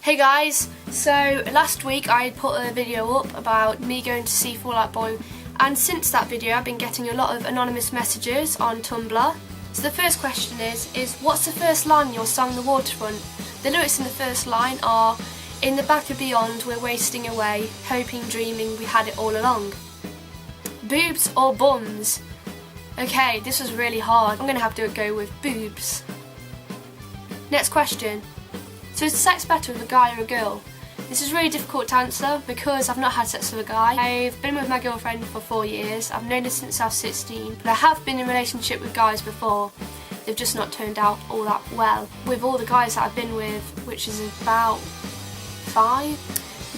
Hey guys, so last week I put a video up about me going to see Fall Out Boy, and since that video I've been getting a lot of anonymous messages on Tumblr. So the first question is what's the first line in your song The Waterfront? The lyrics in the first line are, "In the back of beyond we're wasting away, hoping, dreaming we had it all along." Boobs or bums? Okay, this was really hard. I'm going to have to go with boobs. Next question. So is sex better with a guy or a girl? This is really difficult to answer because I've not had sex with a guy. I've been with my girlfriend for 4 years. I've known her since I was 16, but I have been in a relationship with guys before. They've just not turned out all that well. With all the guys that I've been with, which is about 5,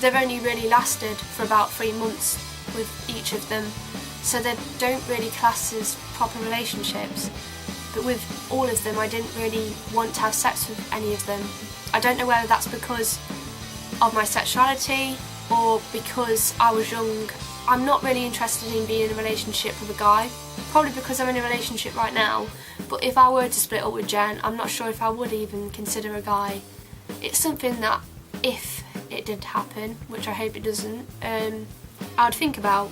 they've only really lasted for about 3 months with each of them. So they don't really class as proper relationships. But with all of them, I didn't really want to have sex with any of them. I don't know whether that's because of my sexuality or because I was young. I'm not really interested in being in a relationship with a guy, probably because I'm in a relationship right now, but if I were to split up with Jen, I'm not sure if I would even consider a guy. It's something that, if it did happen, which I hope it doesn't, I would think about.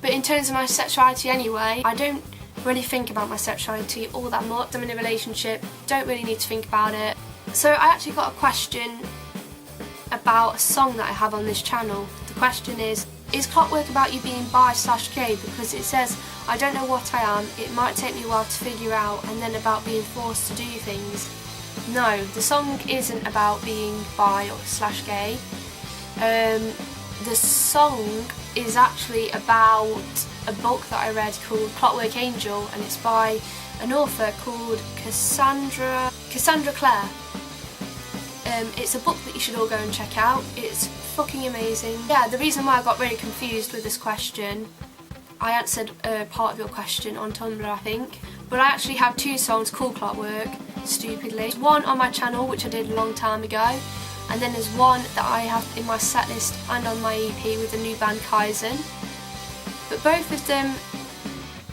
But in terms of my sexuality anyway, I don't really think about my sexuality all that much. I'm in a relationship, don't really need to think about it. So I actually got a question about a song that I have on this channel. The question is Clockwork about you being bi/gay? Because it says, I don't know what I am, it might take me a while to figure out, and then about being forced to do things. No, the song isn't about being bi/gay. The song is actually about a book that I read called Clockwork Angel, and it's by an author called Cassandra Clare. It's a book that you should all go and check out. It's fucking amazing. Yeah, the reason why I got really confused with this question, I answered part of your question on Tumblr, I think, but I actually have 2 songs called Clockwork, stupidly. There's one on my channel, which I did a long time ago, and then there's one that I have in my setlist and on my EP with the new band Kaizen. But both of them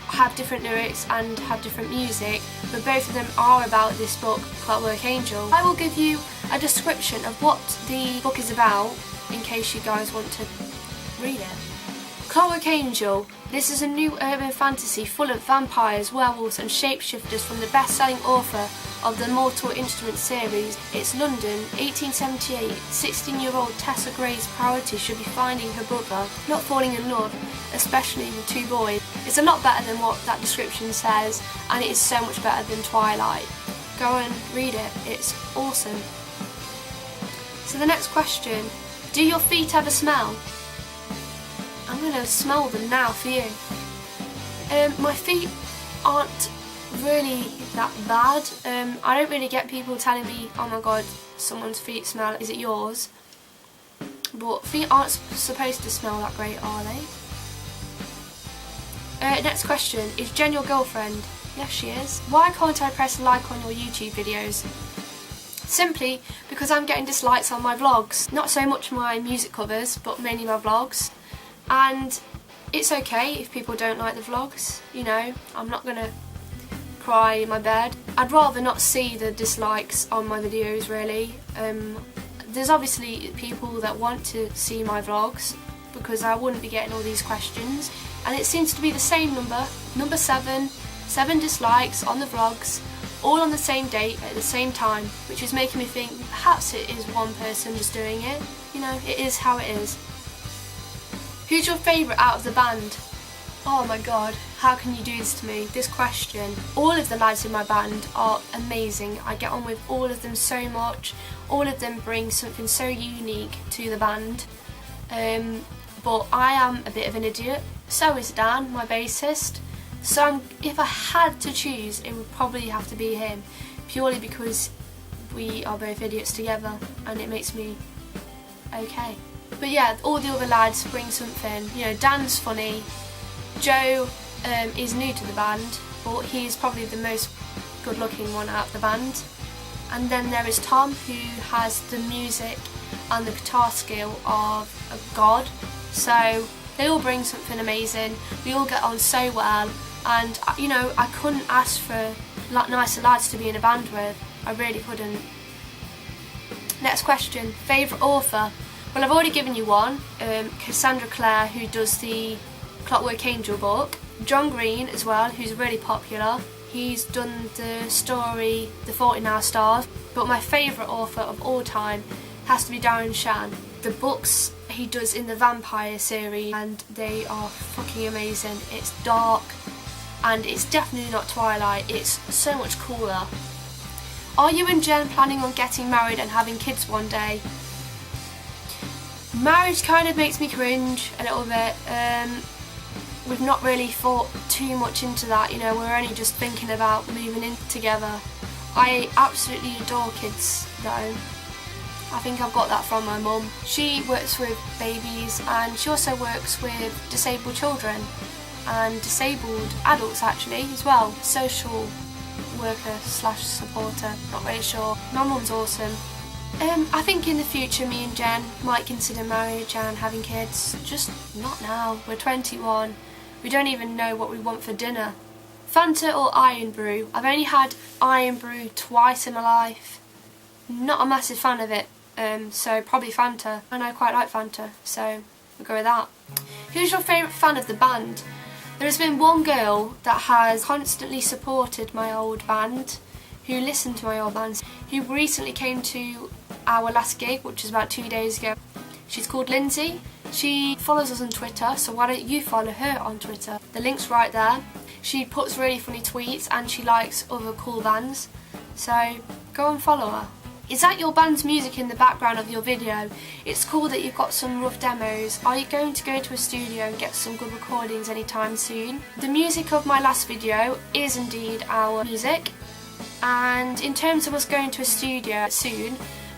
have different lyrics and have different music, but both of them are about this book, Clockwork Angel. I will give you a description of what the book is about in case you guys want to read it. Clockwork Angel. This is a new urban fantasy full of vampires, werewolves and shapeshifters from the best-selling author of the Mortal Instruments series. It's London, 1878. 16-year-old Tessa Gray's priority should be finding her brother, not falling in love, especially with 2 boys. It's a lot better than what that description says, and it is so much better than Twilight. Go and read it, it's awesome. So the next question, do your feet ever smell? I'm going to smell them now for you. My feet aren't really that bad. I don't really get people telling me, oh my god, someone's feet smell, is it yours? But feet aren't supposed to smell that great, are they? Next question, is Jen your girlfriend? Yes, she is. Why can't I press like on your YouTube videos? Simply because I'm getting dislikes on my vlogs. Not so much my music covers, but mainly my vlogs. And it's okay if people don't like the vlogs, you know, I'm not gonna cry in my bed. I'd rather not see the dislikes on my videos, really. There's obviously people that want to see my vlogs, because I wouldn't be getting all these questions. And it seems to be the same number 7 dislikes on the vlogs, all on the same date at the same time, which is making me think perhaps it is one person just doing it. You know, it is how it is. Who's your favourite out of the band? Oh my god, how can you do this to me? This question. All of the lads in my band are amazing. I get on with all of them so much. All of them bring something so unique to the band. But I am a bit of an idiot. So is Dan, my bassist. So if I had to choose, it would probably have to be him. Purely because we are both idiots together and it makes me okay. But yeah, all the other lads bring something. You know, Dan's funny. Joe is new to the band, but he's probably the most good-looking one out of the band. And then there is Tom, who has the music and the guitar skill of a god. So they all bring something amazing. We all get on so well, and you know, I couldn't ask for nicer lads to be in a band with. I really couldn't. Next question, favourite author? Well, I've already given you one, Cassandra Clare, who does the Clockwork Angel book. John Green as well, who's really popular. He's done the story The Fault in Our Stars. But my favourite author of all time has to be Darren Shan. The books he does in the Vampire series, and they are fucking amazing. It's dark, and it's definitely not Twilight. It's so much cooler. Are you and Jen planning on getting married and having kids one day? Marriage kind of makes me cringe a little bit. We've not really thought too much into that, you know, we're only just thinking about moving in together. I absolutely adore kids though. I think I've got that from my mum. She works with babies and she also works with disabled children and disabled adults actually as well. Social worker slash supporter, not really sure. My mum's awesome. I think in the future me and Jen might consider marriage and having kids, just not now. We're 21, we don't even know what we want for dinner. Fanta or Iron Brew? I've only had Iron Brew twice in my life. Not a massive fan of it, so probably Fanta. And I quite like Fanta, so we'll go with that. Who's your favourite fan of the band? There has been one girl that has constantly supported my old band, who listened to my old bands, who recently came to our last gig, which was about 2 days ago. She's called Lindsay. She follows us on Twitter, so why don't you follow her on Twitter? The link's right there. She puts really funny tweets and she likes other cool bands, so go and follow her. Is that your band's music in the background of your video? It's cool that you've got some rough demos. Are you going to go to a studio and get some good recordings anytime soon? The music of my last video is indeed our music, and in terms of us going to a studio soon,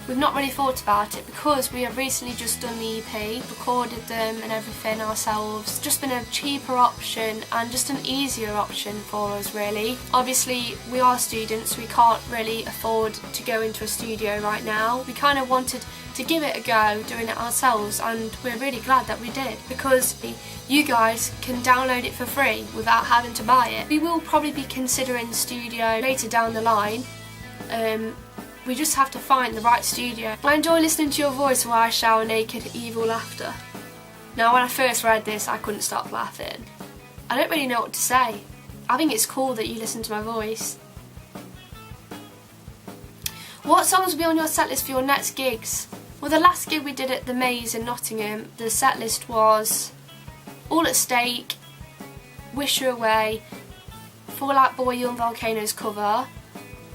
we've not really thought about it because we have recently just done the EP, recorded them and everything ourselves. Just been a cheaper option and just an easier option for us really. Obviously we are students, we can't really afford to go into a studio right now. We kind of wanted to give it a go doing it ourselves, and we're really glad that we did because you guys can download it for free without having to buy it. We will probably be considering studio later down the line. We just have to find the right studio. I enjoy listening to your voice while I shower naked evil laughter. Now when I first read this I couldn't stop laughing. I don't really know what to say. I think it's cool that you listen to my voice. What songs will be on your set list for your next gigs? Well, the last gig we did at the Maze in Nottingham, the set list was All at Stake, Wish You Away, Fall Out Boy Young Volcanoes cover,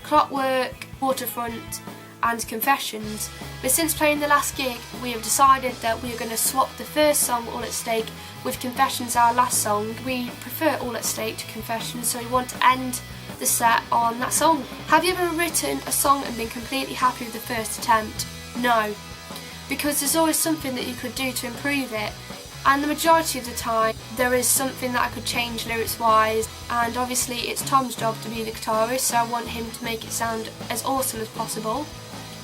Clockwork, Waterfront and Confessions. But since playing the last gig we have decided that we are going to swap the first song, All at Stake, with Confessions, our last song. We prefer All at Stake to Confessions, so we want to end the set on that song. Have you ever written a song and been completely happy with the first attempt? No, because there's always something that you could do to improve it, and the majority of the time there is something that I could change lyrics wise, and obviously it's Tom's job to be the guitarist, so I want him to make it sound as awesome as possible.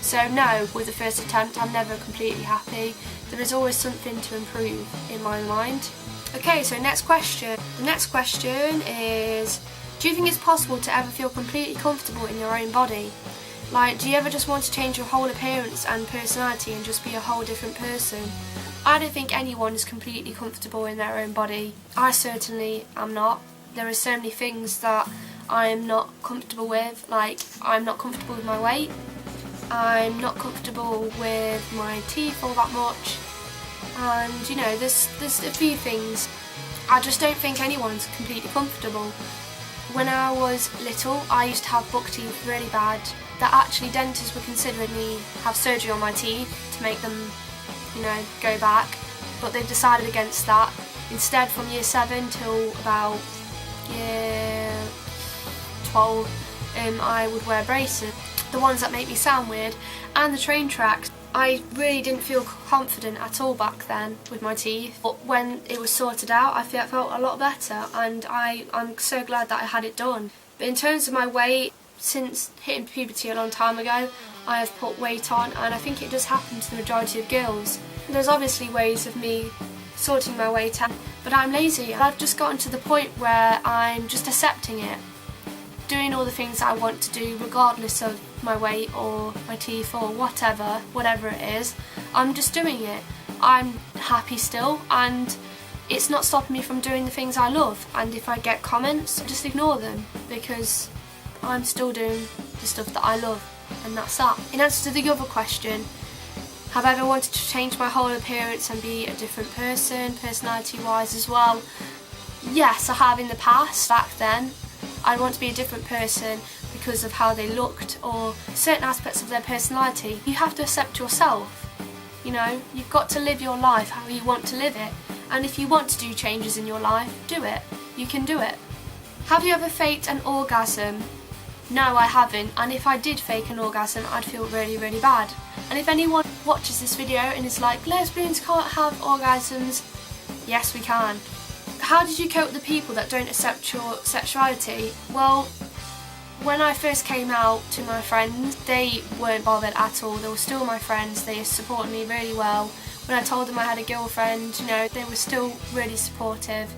So no, with the first attempt I'm never completely happy. There is always something to improve in my mind. Okay, so next question. The next question is, do you think it's possible to ever feel completely comfortable in your own body? Like, do you ever just want to change your whole appearance and personality and just be a whole different person? I don't think anyone is completely comfortable in their own body. I certainly am not. There are so many things that I am not comfortable with. Like, I'm not comfortable with my weight. I'm not comfortable with my teeth all that much. And, you know, there's a few things. I just don't think anyone's completely comfortable. When I was little, I used to have buck teeth really bad. That actually dentists were considering me have surgery on my teeth to make them, you know, go back, but they've decided against that. Instead, from year 7 till about year 12, I would wear braces, the ones that make me sound weird, and the train tracks. I really didn't feel confident at all back then with my teeth, but when it was sorted out I felt a lot better, and I'm so glad that I had it done. But in terms of my weight, since hitting puberty a long time ago, I have put weight on, and I think it does happen to the majority of girls. There's obviously ways of me sorting my weight out, but I'm lazy. I've just gotten to the point where I'm just accepting it. doing all the things I want to do regardless of my weight or my teeth or whatever it is. I'm just doing it. I'm happy still, and it's not stopping me from doing the things I love. And if I get comments, just ignore them, because I'm still doing the stuff that I love, and that's that. In answer to the other question, have I ever wanted to change my whole appearance and be a different person, personality wise as well? Yes, I have in the past. Back then, I want to be a different person because of how they looked or certain aspects of their personality. You have to accept yourself. You know, you've got to live your life how you want to live it. And if you want to do changes in your life, do it. You can do it. Have you ever faked an orgasm? No, I haven't. And if I did fake an orgasm, I'd feel really, really bad. And if anyone watches this video and is like, lesbians can't have orgasms, yes, we can. How did you cope with the people that don't accept your sexuality? Well, when I first came out to my friends, they weren't bothered at all. They were still my friends. They supported me really well. When I told them I had a girlfriend, you know, they were still really supportive.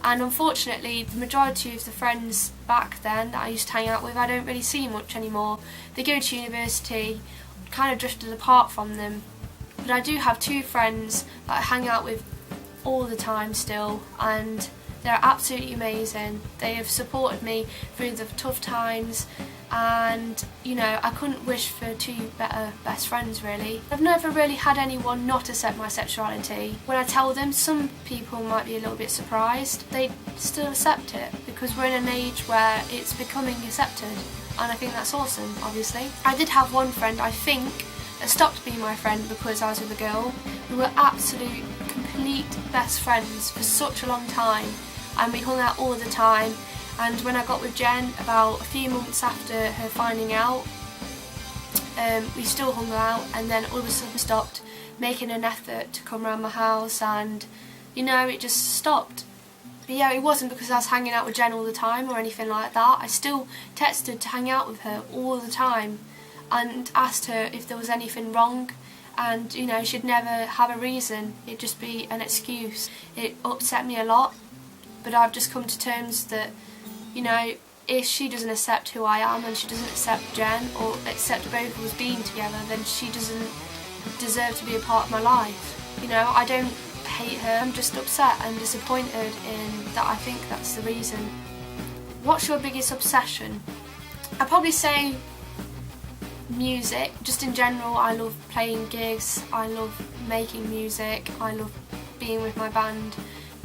And unfortunately, the majority of the friends back then that I used to hang out with, I don't really see much anymore. They go to university, kind of drifted apart from them. But I do have 2 friends that I hang out with all the time still, and they're absolutely amazing. They have supported me through the tough times, and you know, I couldn't wish for 2 better best friends really. I've never really had anyone not accept my sexuality. When I tell them, some people might be a little bit surprised. They still accept it because we're in an age where it's becoming accepted, and I think that's awesome, obviously. I did have one friend, I think, that stopped being my friend because I was with a girl. We were absolute, complete best friends for such a long time, and we hung out all the time. And when I got with Jen, about a few months after her finding out, we still hung out, and then all of a sudden stopped making an effort to come around my house, and you know, it just stopped. But yeah, it wasn't because I was hanging out with Jen all the time or anything like that. I still texted to hang out with her all the time and asked her if there was anything wrong, and you know, she'd never have a reason. It'd just be an excuse. It upset me a lot, but I've just come to terms that, you know, if she doesn't accept who I am and she doesn't accept Jen or accept both of us being together, then she doesn't deserve to be a part of my life. You know, I don't hate her, I'm just upset and disappointed in that. I think that's the reason. What's your biggest obsession? I'd probably say music. Just in general, I love playing gigs, I love making music, I love being with my band.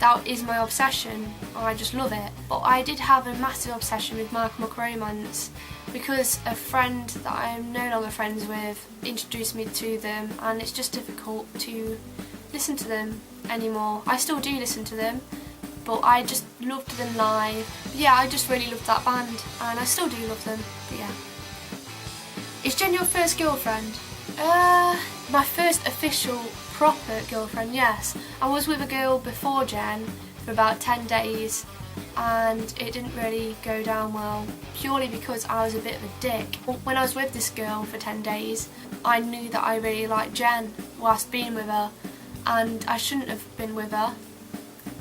That is my obsession, I just love it. But I did have a massive obsession with My Chemical Romance because a friend that I'm no longer friends with introduced me to them, and it's just difficult to listen to them anymore. I still do listen to them, but I just loved them live. Yeah, I just really loved that band, and I still do love them, but yeah. Is Jen your first girlfriend? My first official proper girlfriend, yes. I was with a girl before Jen for about 10 days, and it didn't really go down well, purely because I was a bit of a dick. When I was with this girl for 10 days, I knew that I really liked Jen whilst being with her, and I shouldn't have been with her.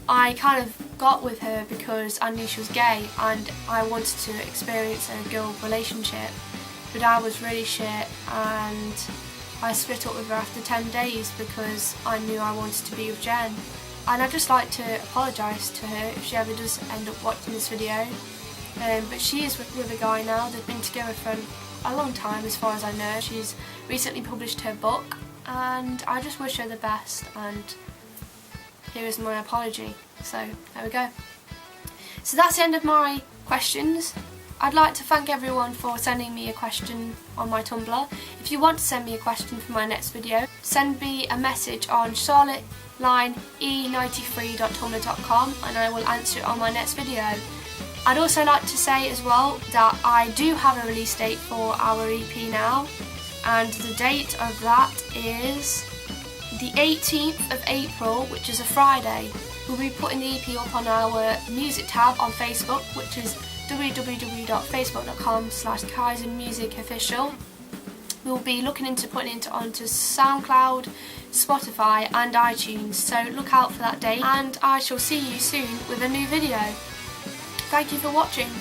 I kind of got with her because I knew she was gay and I wanted to experience a girl relationship, but I was really shit, and I split up with her after 10 days because I knew I wanted to be with Jen. And I'd just like to apologise to her if she ever does end up watching this video. But she is with a guy now. They've been together for a long time as far as I know. She's recently published her book, and I just wish her the best, and here is my apology. So there we go. So that's the end of my questions. I'd like to thank everyone for sending me a question on my Tumblr. If you want to send me a question for my next video, send me a message on charlotteliene93.tumblr.com and I will answer it on my next video. I'd also like to say as well that I do have a release date for our EP now, and the date of that is the 18th of April, which is a Friday. We'll be putting the EP up on our music tab on Facebook, which is www.facebook.com/KaizenMusicOfficial. We'll be looking into putting it onto SoundCloud, Spotify and iTunes, so look out for that date, and I shall see you soon with a new video. Thank you for watching.